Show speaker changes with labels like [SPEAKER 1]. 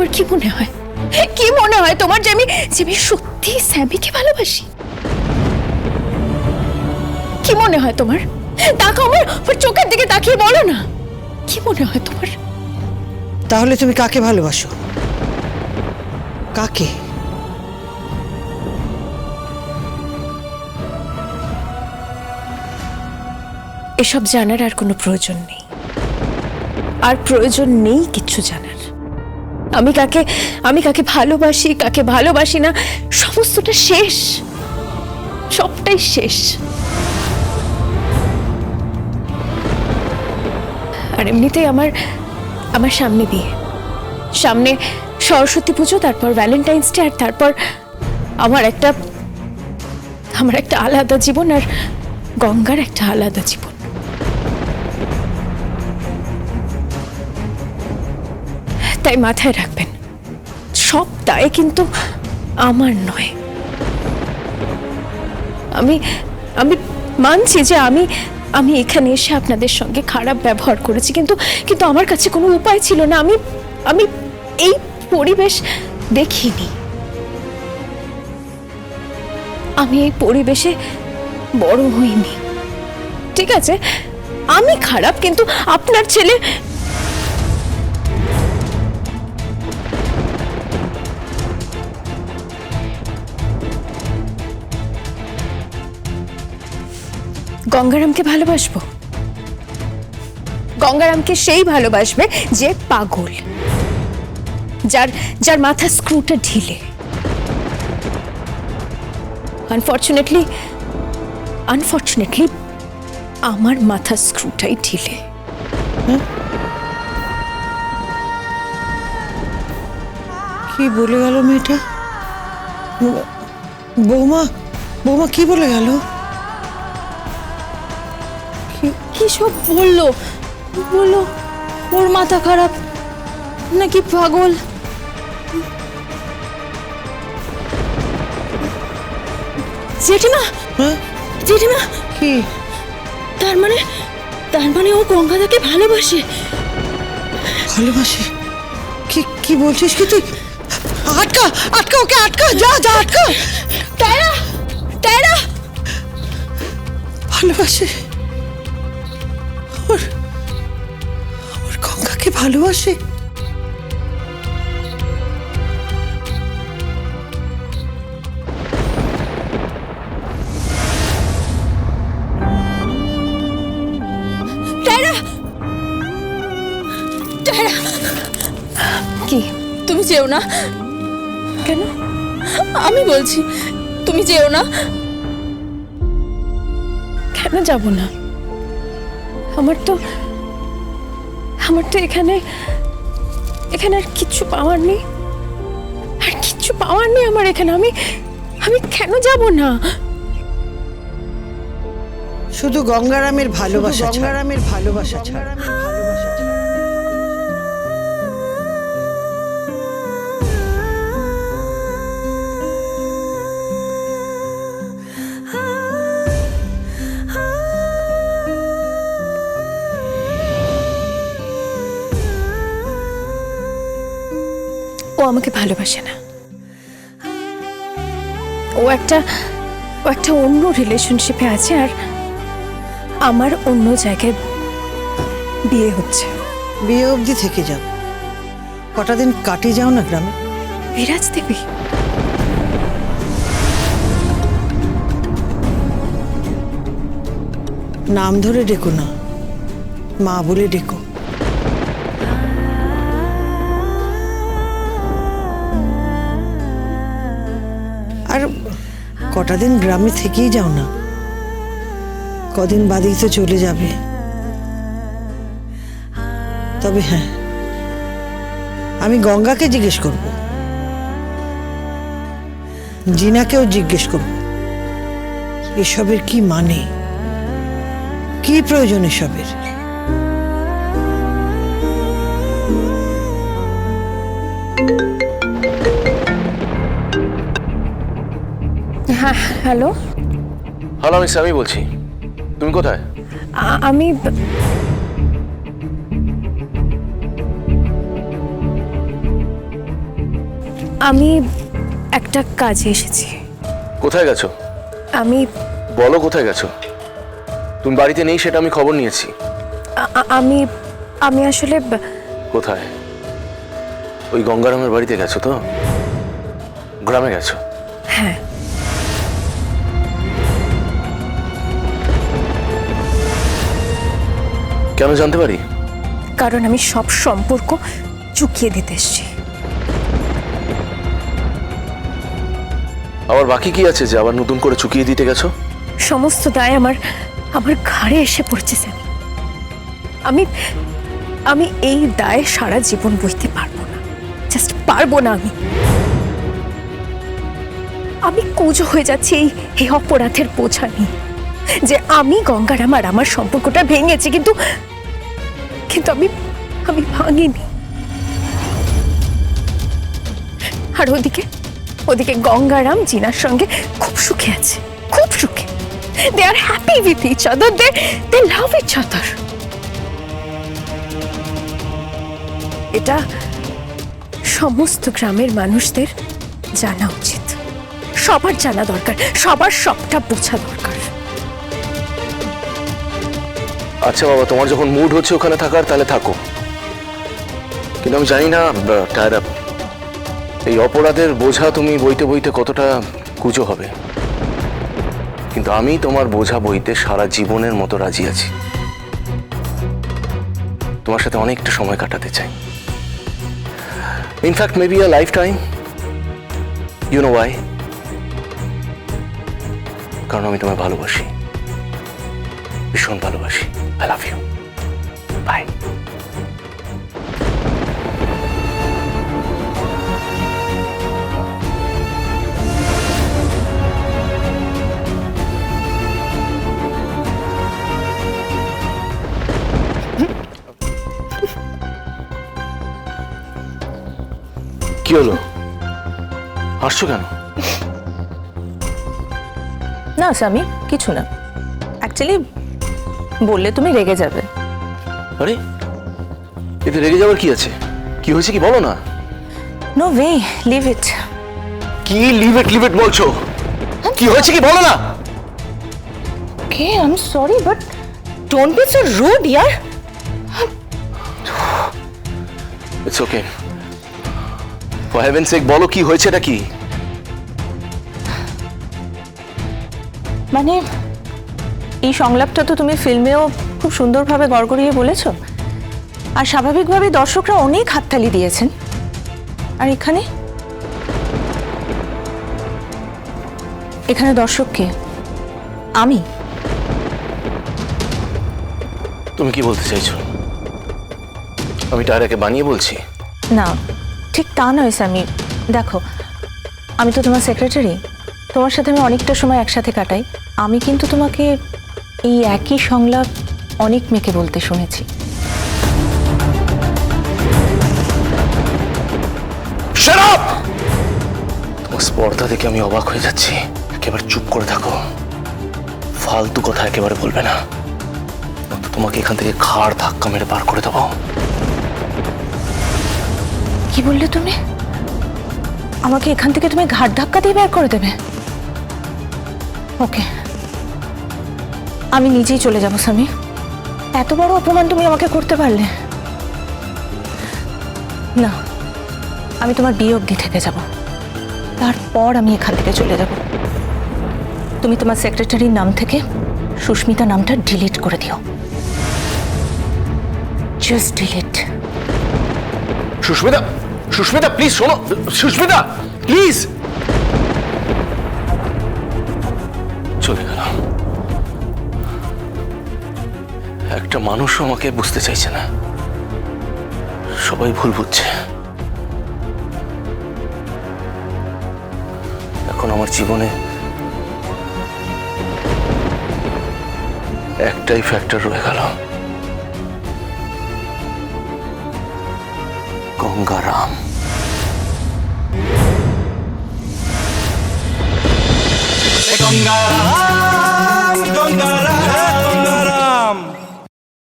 [SPEAKER 1] তোমার কি মনে হয়, কি মনে হয় তোমার যে আমি সত্যি স্যামিকে ভালোবাসি? কি মনে হয় তোমার? তাকাও আমার চোখের দিকে তাকিয়ে বলো না, কি মনে হয় তোমার?
[SPEAKER 2] তাহলে তুমি কাকে ভালোবাসো? কাকে?
[SPEAKER 1] এসব জানার আর কোনো প্রয়োজন নেই, আর প্রয়োজন নেই কিচ্ছু জানার। আমি কাকে ভালোবাসি, কাকে ভালোবাসি না, সমস্তটা শেষ, সবটাই শেষ। আর এমনিতেই আমার সামনে বিয়ে, সামনে সরস্বতী পুজো, তারপর ভ্যালেন্টাইন্স ডে, আর তারপর আমার একটা আলাদা জীবন, আর গঙ্গার একটা আলাদা জীবন। তাই মাথায় রাখবেন, সব দায় কিন্তু আমার নয়। আমি মানছি যে আমি এখানে এসে আপনাদের সঙ্গে খারাপ ব্যবহার করেছি, কিন্তু আমার কাছে কোনো উপায় ছিল না। আমি এই পরিবেশ দেখিনি, আমি এই পরিবেশে বড় হইনি। ঠিক আছে, আমি খারাপ, কিন্তু আপনার ছেলে গঙ্গারামকে ভালোবাসবো? গঙ্গারামকে সেই ভালোবাসবে যে পাগল, যার মাথা স্ক্রুটা ঢিলে। আনফরচুনেটলি আমার মাথা স্ক্রুটাই ঢিলে।
[SPEAKER 2] কি বলে গেল মেয়েটা? বৌমা, বৌমা কি বলে গেল?
[SPEAKER 3] কি সব বললো? ওর মাথা খারাপ নাকি পাগল? জেঠিমা,
[SPEAKER 2] হ্যাঁ
[SPEAKER 3] জেঠিমা,
[SPEAKER 2] কি?
[SPEAKER 3] তার মানে ও গঙ্গাদাকে ভালোবাসে।
[SPEAKER 2] ভালোবাসে? কি বলছিস কি তুই? আটকা আটকা ওকে, আটকা, যা আটকা।
[SPEAKER 3] তারা
[SPEAKER 2] ভালোবাসে? ওর গঙ্গাকে ভালোবাসে?
[SPEAKER 1] কি?
[SPEAKER 3] তুমি যেও না।
[SPEAKER 1] কেন?
[SPEAKER 3] আমি বলছি তুমি যেও না।
[SPEAKER 1] কেন যাব না? আমার তো এখানে আর কিচ্ছু পাওয়ার নেই, আমার এখানে। আমি কেন যাব না?
[SPEAKER 2] শুধু গঙ্গারামের ভালোবাসা, গঙ্গারামের ভালোবাসা ছাড়া।
[SPEAKER 1] ও আমাকে ভালোবাসে না, ও একটা অন্য রিলেশনশিপে আছে, আর আমার অন্য জায়গায় বিয়ে হচ্ছে।
[SPEAKER 2] বিয়ে অবধি থেকে যাও, কটা দিন কাটিয়ে যাও না গ্রামে।
[SPEAKER 1] বিরাজ দেবী?
[SPEAKER 2] নাম ধরে ডেকো না, মা বলে ডেকো। আর কটা দিন গ্রামে থেকেই যাও না, কদিন বাদেই তো চলে যাবে। তবে হ্যাঁ, আমি গঙ্গাকে জিজ্ঞেস করব, জিনাকেও জিজ্ঞেস করব, এসবের কি মানে, কি প্রয়োজন এসবের।
[SPEAKER 1] হ্যাঁ, হ্যালো।
[SPEAKER 4] হ্যালো, আমি স্যামি বলছি। তুমি কোথায়?
[SPEAKER 1] আমি আমি একটা কাজে এসেছি।
[SPEAKER 4] কোথায় গেছো?
[SPEAKER 1] আমি
[SPEAKER 4] বলো কোথায় গেছো? তুমি বাড়িতে নেই সেটা আমি খবর নিয়েছি।
[SPEAKER 1] আমি আমি আসলে
[SPEAKER 4] কোথায়? ওই গঙ্গারামের বাড়িতে গেছো তো? গ্রামে গেছো?
[SPEAKER 1] হ্যাঁ,
[SPEAKER 4] কেন জানতে পারি?
[SPEAKER 1] কারণ আমি সব সম্পর্ক চুকিয়ে দিতে এসেছি।
[SPEAKER 4] আবার বাকি কি আছে যে আবার নতুন করে চুকিয়ে দিতে গেছো?
[SPEAKER 1] সমস্ত দায় আমার আমার ঘাড়ে এসে পড়ছে স্যার। আমি আমি এই দায় সারা জীবন বইতে পারবো না, জাস্ট পারবো না। আমি কুঁজো হয়ে যাচ্ছি এই অপরাধের বোঝা নিয়ে, যে আমি গঙ্গারাম আর আমার সম্পর্কটা ভেঙেছি, কিন্তু কিন্তু আমি আমি ভাঙিনি। আর ওদিকে ওদিকে গঙ্গারাম জিনার সঙ্গে খুব সুখে আছে, খুব সুখে। They are happy with each other, they love each other. এটা সমস্ত গ্রামের মানুষদের জানা উচিত, সবার জানা দরকার, সবার সবটা বোঝা দরকার।
[SPEAKER 4] আচ্ছা বাবা, তোমার যখন মুড হচ্ছে ওখানে থাকার তাহলে থাকো, কিন্তু আমি জানি না টায়ার আপ এই অপরাধের বোঝা তুমি বইতে বইতে কতটা কুঁজো হবে, কিন্তু আমি তোমার বোঝা বইতে সারা জীবনের মতো রাজি আছি। তোমার সাথে অনেকটা সময় কাটাতে চাই, in fact maybe a lifetime. You know why? কারণ আমি তোমায় ভালোবাসি, ভীষণ ভালোবাসি। I love you. বাই। কি হলো? হাসছো কেন?
[SPEAKER 5] না স্বামী, কিছু না। অ্যাকচুয়ালি বললে তুমি রেগে যাবে।
[SPEAKER 4] আরে এতে রেগে যাওয়ার কি আছে? কি হয়েছে কি বলো না।
[SPEAKER 5] No way, leave it.
[SPEAKER 4] কি লিভ ইট বলছো? কি হয়েছে কি বলো না।
[SPEAKER 5] Okay, I am sorry, but don't be so rude ইয়ার।
[SPEAKER 4] It's okay, for heaven's sake বলো কি হয়েছে, এটা কি?
[SPEAKER 5] মানে এই সংলাপটা তো তুমি ফিল্মেও খুব সুন্দরভাবে গড়গড়িয়ে বলেছো, আর স্বাভাবিকভাবে দর্শকরা অনেক হাততালি দিয়েছেন। আর এখানে এখানে দর্শক কে? আমি।
[SPEAKER 4] তুমি কি বলতে চাইছো? আমি টায়রাকে বানিয়ে বলছি?
[SPEAKER 5] না, ঠিক তা নয় স্যামি। দেখো, আমি তো তোমার সেক্রেটারি, তোমার সাথে আমি অনেকটা সময় একসাথে কাটাই। আমি কিন্তু তোমাকে এই একই সংলাপ অনেক মেয়েকে বলতে শুনেছি।
[SPEAKER 4] Shut up! তোমার স্পর্ধা দেখে আমি অবাক হয়ে যাচ্ছি। একেবারে চুপ করে থাকো, ফালতু কথা একেবারে বলবে না, নয়তো তোমাকে এখান থেকে ঘাড় ধাক্কা মেরে বার করে দেবো।
[SPEAKER 5] কি বললে তুমি? আমাকে এখান থেকে তুমি ঘাট ধাক্কা দিয়ে বের করে দেবে? ওকে, আমি নিজেই চলে যাবো স্বামী। এত বড় অপমান তুমি আমাকে করতে পারলে না। আমি তোমার বিয়ে অবধি থেকে যাব, তারপর আমি এখান থেকে চলে যাব। তুমি তোমার সেক্রেটারির নাম থেকে সুস্মিতা নামটা ডিলিট করে দিও। Just delete.
[SPEAKER 4] Susmita, Susmita please শোনো। সুস্মিতা প্লিজ। চলে গেল। একটা মানুষও আমাকে বুঝতে চাইছে না, সবাই ভুল বুঝছে। এখন আমার জীবনে একটাই ফ্যাক্টর রয়ে গেল, গঙ্গারাম।
[SPEAKER 6] গঙ্গারাম, গঙ্গারাম।